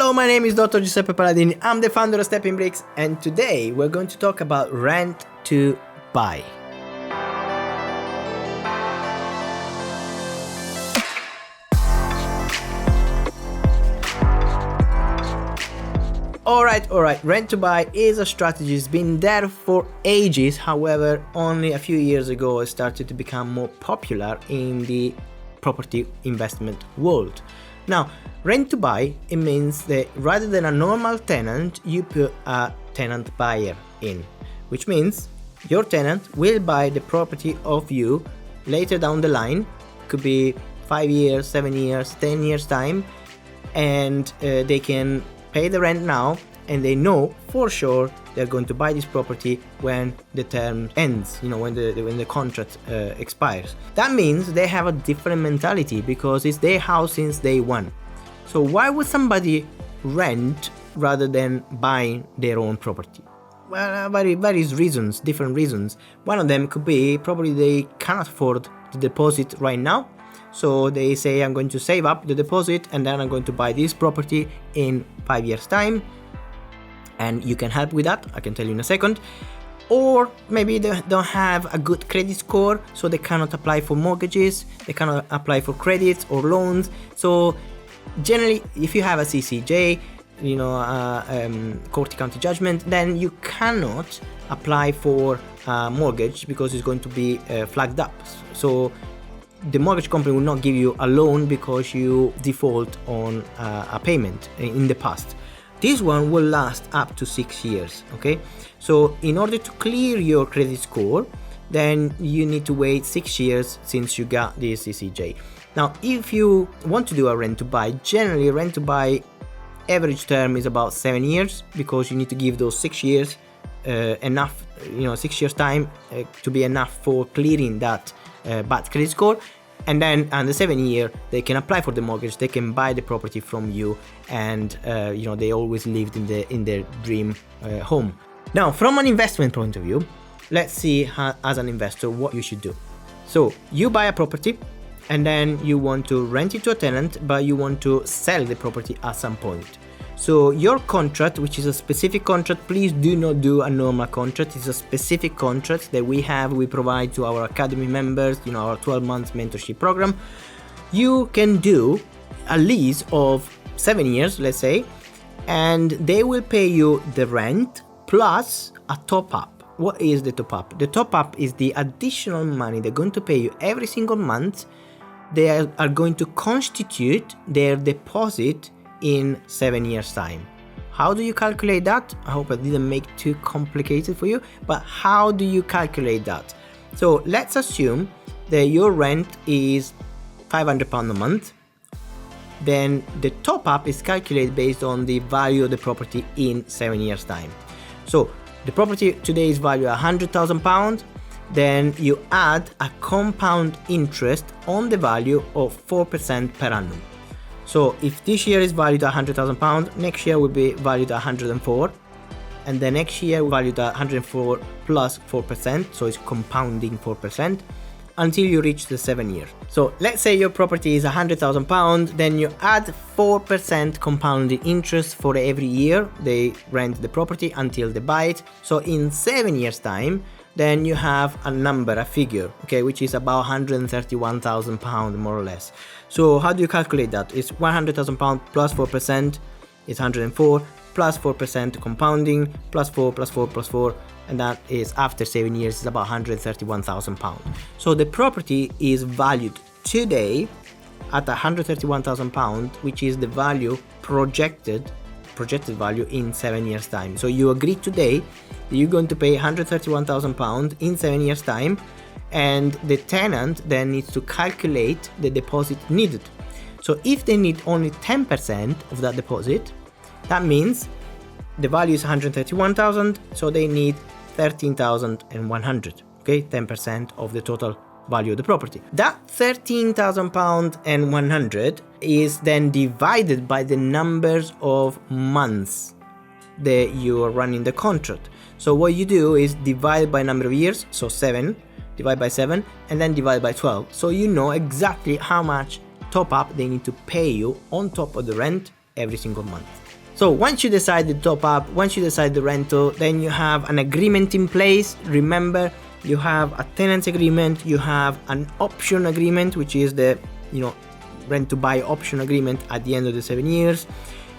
Hello, my name is Dr. Giuseppe Paladini. I'm the founder of Stepping Bricks, and today we're going to talk about rent to buy. Alright, rent to buy is a strategy. It's been there for ages. However, only a few years ago it started to become more popular in the property investment world. Now, rent to buy, it means that rather than a normal tenant, you put a tenant buyer in, which means your tenant will buy the property of you later down the line. Could be 5 years, 7 years, 10 years time, and they can pay the rent now, and they know for sure they're going to buy this property when the term ends, when the contract expires. That means they have a different mentality because it's their house since day one. So why would somebody rent rather than buying their own property? Well, various reasons, different reasons. One of them could be probably they cannot afford the deposit right now. So they say, I'm going to save up the deposit and then I'm going to buy this property in 5 years time. And you can help with that, I can tell you in a second. Or maybe they don't have a good credit score, so they cannot apply for mortgages, they cannot apply for credits or loans. So generally, if you have a CCJ, court county judgment, then you cannot apply for a mortgage because it's going to be flagged up. So the mortgage company will not give you a loan because you default on a payment in the past. This one will last up to 6 years, okay? So in order to clear your credit score, then you need to wait 6 years since you got this CCJ. Now, if you want to do a rent to buy, generally rent to buy average term is about 7 years because you need to give those 6 years enough, 6 years time to be enough for clearing that bad credit score. And then on the 7 year, they can apply for the mortgage, they can buy the property from you, and they always lived in their dream home. Now, from an investment point of view, let's see as an investor what you should do. So you buy a property and then you want to rent it to a tenant, but you want to sell the property at some point. So your contract, which is a specific contract, please do not do a normal contract. It's a specific contract that we provide to our academy members, our 12 months mentorship program. You can do a lease of 7 years, let's say, and they will pay you the rent plus a top up. What is the top up? The top up is the additional money they're going to pay you every single month. They are going to constitute their deposit in 7 years time. How do you calculate that? I hope I didn't make too complicated for you, but how do you calculate that? So let's assume that your rent is £500 a month. Then the top up is calculated based on the value of the property in 7 years time. So the property today is valued at £100,000. Then you add a compound interest on the value of 4% per annum. So if this year is valued at £100,000, next year will be valued at 104, and the next year valued at 104 plus 4%, so it's compounding 4% until you reach the 7 year. So let's say your property is £100,000, then you add 4% compounding interest for every year they rent the property until they buy it. So in 7 years time, then you have a number, a figure, okay, which is about £131,000 more or less. So how do you calculate that? It's £100,000 plus 4% is 104, plus 4% compounding, plus 4, plus 4, plus 4, and that is after 7 years is about £131,000. So the property is valued today at £131,000, which is the value projected value in 7 years time. So you agree today that you're going to pay £131,000 in 7 years time, and the tenant then needs to calculate the deposit needed. So if they need only 10% of that deposit, that means the value is 131,000, so they need 13,100, okay, 10% of the total value of the property. That £13,100 is then divided by the numbers of months that you are running the contract. So what you do is divide by number of years, so 7, divide by 7, and then divide by 12. So you know exactly how much top up they need to pay you on top of the rent every single month. So once you decide the top up, once you decide the rental, then you have an agreement in place. Remember, you have a tenant agreement, you have an option agreement, which is the rent to buy option agreement at the end of the 7 years,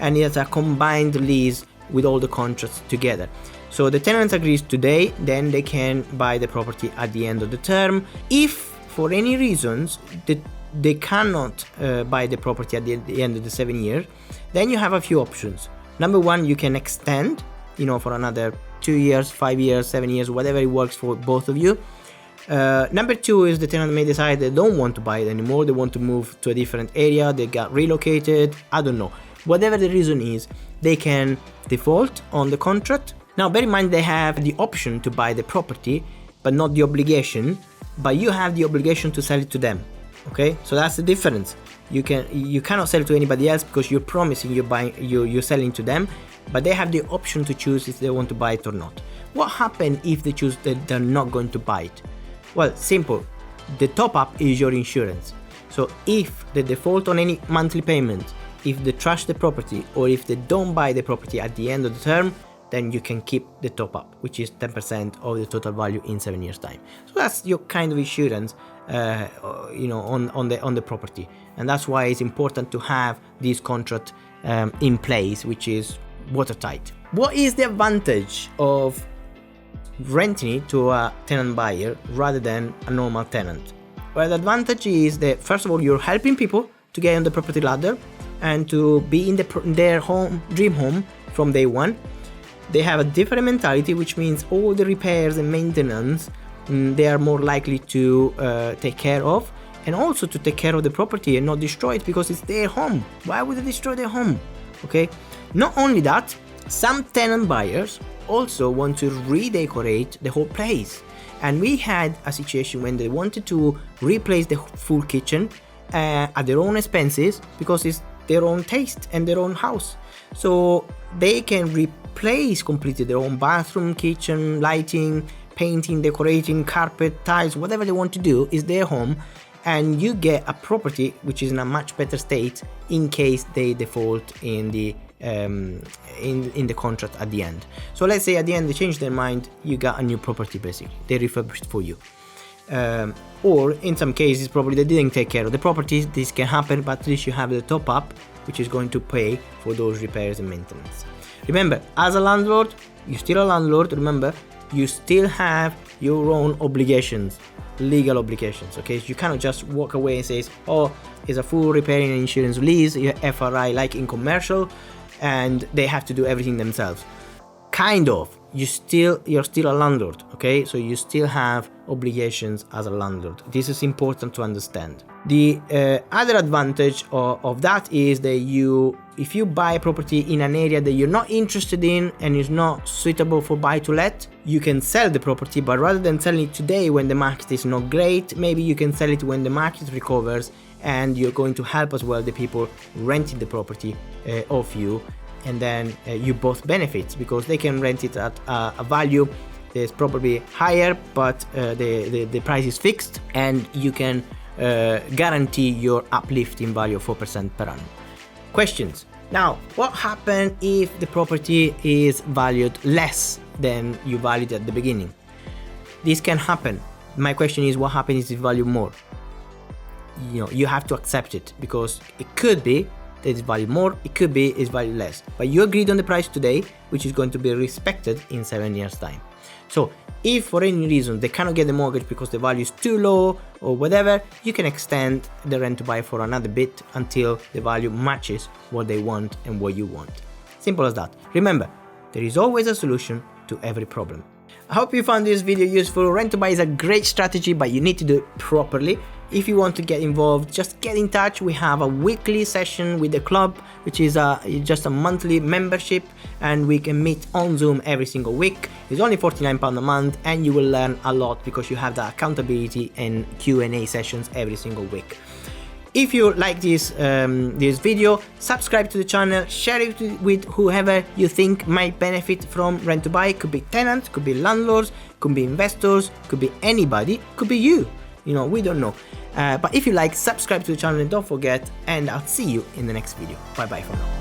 and it's a combined lease with all the contracts together. So the tenant agrees today, then they can buy the property at the end of the term. If for any reasons they cannot buy the property at the end of the 7 years, then you have a few options. Number one, you can extend, for another 2 years, 5 years, 7 years, whatever it works for both of you. Number two is the tenant may decide they don't want to buy it anymore, they want to move to a different area, they got relocated, I don't know. Whatever the reason is, they can default on the contract. Now bear in mind they have the option to buy the property, but not the obligation, but you have the obligation to sell it to them. Okay, so that's the difference. You cannot sell it to anybody else because you're promising you're selling to them, but they have the option to choose if they want to buy it or not. What happens if they choose that they're not going to buy it? Well, simple. The top up is your insurance. So if they default on any monthly payment, if they trash the property, or if they don't buy the property at the end of the term, then you can keep the top up, which is 10% of the total value in 7 years time. So that's your kind of insurance on the property, and that's why it's important to have this contract in place, which is watertight. What is the advantage of renting it to a tenant buyer rather than a normal tenant? Well, the advantage is that first of all, you're helping people to get on the property ladder and to be in their dream home from day one. They have a different mentality, which means all the repairs and maintenance they are more likely to take care of, and also to take care of the property and not destroy it because it's their home. Why would they destroy their home? Okay. Not only that, some tenant buyers also want to redecorate the whole place, and we had a situation when they wanted to replace the full kitchen at their own expenses because it's their own taste and their own house. So they can replace completely their own bathroom, kitchen, lighting, painting, decorating, carpet, tiles, whatever they want to do is their home, and you get a property which is in a much better state in case they default in the contract at the end. So let's say at the end they change their mind, you got a new property basically, they refurbished for you. Or in some cases probably they didn't take care of the property. This can happen, but at least you have the top up which is going to pay for those repairs and maintenance. Remember, as a landlord, you're still a landlord. Remember, you still have your own obligations, legal obligations. Okay, you cannot just walk away and say, oh, it's a full repairing and insurance lease, FRI, like in commercial, and they have to do everything themselves. Kind of. You're still a landlord. Okay, so you still have obligations as a landlord. This is important to understand. The other advantage of that is that if you buy a property in an area that you're not interested in and is not suitable for buy to let, you can sell the property, but rather than selling it today when the market is not great, maybe you can sell it when the market recovers, and you're going to help as well the people renting the property off you, and then you both benefit because they can rent it at a value that's probably higher, but the price is fixed, and you can guarantee your uplift in value of 4% per annum. Questions? Now, what happens if the property is valued less than you valued at the beginning? This can happen. My question is, what happens if it's valued more? You have to accept it, because it could be that it's valued more, it could be it's valued less, but you agreed on the price today, which is going to be respected in 7 years time. So if for any reason they cannot get the mortgage because the value is too low or whatever, you can extend the rent to buy for another bit until the value matches what they want and what you want. Simple as that. Remember, there is always a solution to every problem. I hope you found this video useful. Rent to buy is a great strategy, but you need to do it properly. If you want to get involved, just get in touch. We have a weekly session with the club, which is just a monthly membership, and we can meet on Zoom every single week. It's only £49 a month, and you will learn a lot because you have the accountability and Q&A sessions every single week. If you like this video, subscribe to the channel, share it with whoever you think might benefit from rent to buy. Could be tenants, could be landlords, could be investors, could be anybody, could be you. We don't know. But if you like, subscribe to the channel and don't forget, and I'll see you in the next video. Bye bye for now.